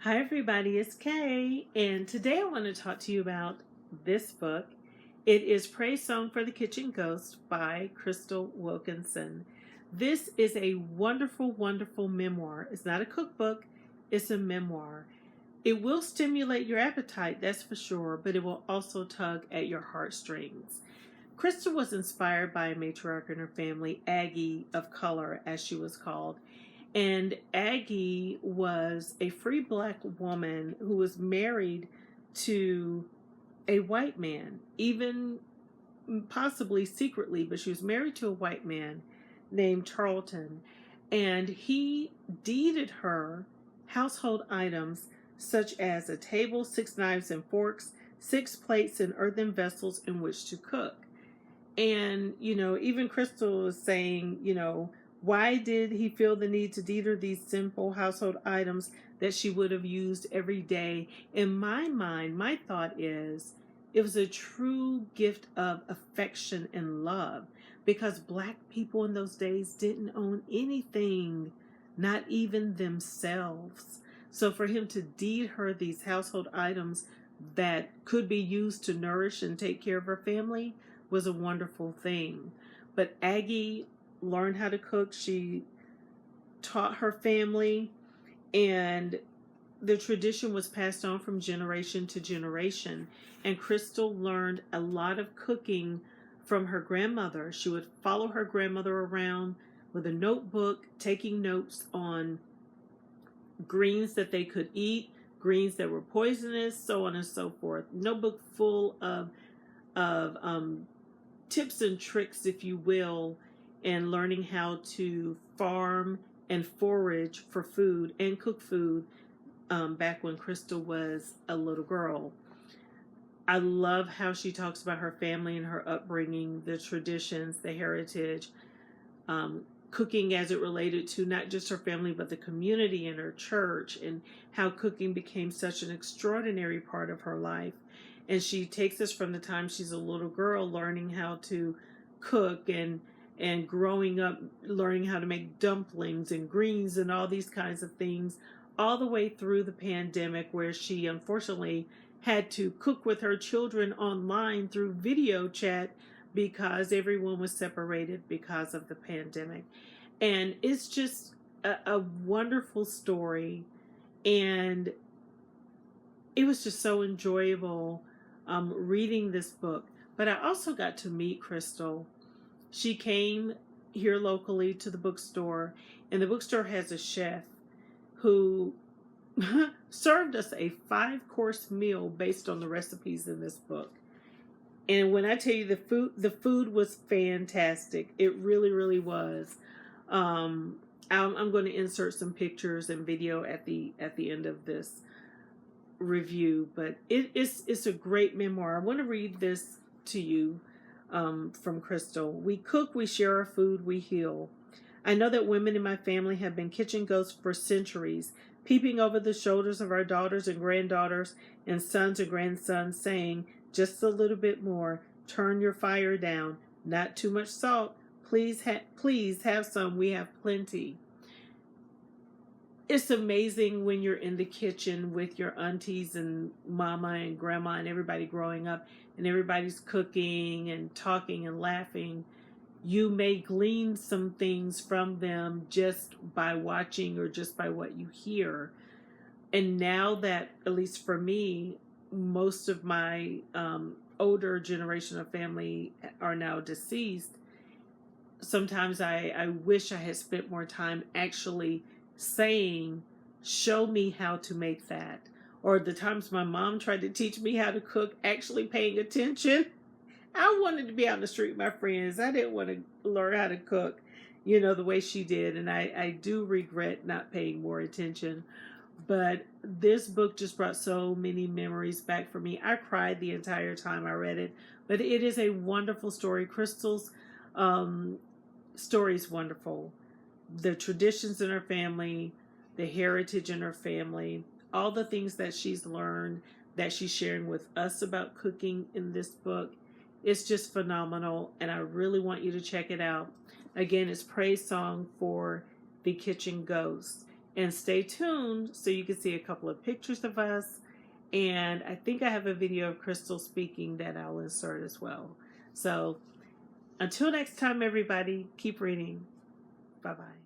Hi everybody, it's Kay, and today I want to talk to you about this book. It is Praisesong for the Kitchen Ghost by Crystal Wilkinson. This is a wonderful, wonderful memoir. It's not a cookbook, it's a memoir. It will stimulate your appetite, that's for sure, but it will also tug at your heartstrings. Crystal was inspired by a matriarch in her family, Aggie of Color, as she was called. And Aggie was a free black woman who was married to a white man, even possibly secretly, but she was married to a white man named Charlton. And he deeded her household items such as a table, 6 knives and forks, 6 plates and earthen vessels in which to cook. And, even Crystal was saying, why did he feel the need to deed her these simple household items that she would have used every day? In my mind, my thought is it was a true gift of affection and love, because black people in those days didn't own anything, not even themselves. So for him to deed her these household items that could be used to nourish and take care of her family was a wonderful thing. But Aggie learned how to cook. She taught her family, and the tradition was passed on from generation to generation. And Crystal learned a lot of cooking from her grandmother. She would follow her grandmother around with a notebook, taking notes on greens that they could eat, greens that were poisonous, so on and so forth. Notebook full of tips and tricks, if you will, and learning how to farm and forage for food and cook food back when Crystal was a little girl. I love how she talks about her family and her upbringing, the traditions, the heritage, cooking as it related to not just her family, but the community and her church, and how cooking became such an extraordinary part of her life. And she takes us from the time she's a little girl, learning how to cook, and growing up, learning how to make dumplings and greens and all these kinds of things, all the way through the pandemic, where she unfortunately had to cook with her children online through video chat because everyone was separated because of the pandemic. And it's just a wonderful story, and it was just so enjoyable reading this book. But I also got to meet Crystal. She came here locally to the bookstore, and the bookstore has a chef who served us a 5-course meal based on the recipes in this book. And when I tell you the food was fantastic. It really, really was. I'm going to insert some pictures and video at the end of this review, but it's a great memoir. I want to read this to you from Crystal. We cook, we share our food, we heal. I know that women in my family have been kitchen ghosts for centuries, peeping over the shoulders of our daughters and granddaughters and sons and grandsons, saying, just a little bit more, turn your fire down, not too much salt, please have some, we have plenty. It's amazing when you're in the kitchen with your aunties and mama and grandma and everybody growing up, and everybody's cooking and talking and laughing. You may glean some things from them just by watching or just by what you hear. And now that, at least for me, most of my older generation of family are now deceased, sometimes I wish I had spent more time actually saying, show me how to make that. Or the times my mom tried to teach me how to cook, actually paying attention. I wanted to be out in the street with my friends. I didn't want to learn how to cook, the way she did. And I do regret not paying more attention. But this book just brought so many memories back for me. I cried the entire time I read it. But it is a wonderful story. Crystal's story is wonderful. The traditions in her family, the heritage in her family, all the things that she's learned, that she's sharing with us about cooking in this book. It's just phenomenal, and I really want you to check it out. Again, it's Praisesong for the Kitchen Ghost. And stay tuned so you can see a couple of pictures of us. And I think I have a video of Crystal speaking that I'll insert as well. So until next time, everybody, keep reading. Bye-bye.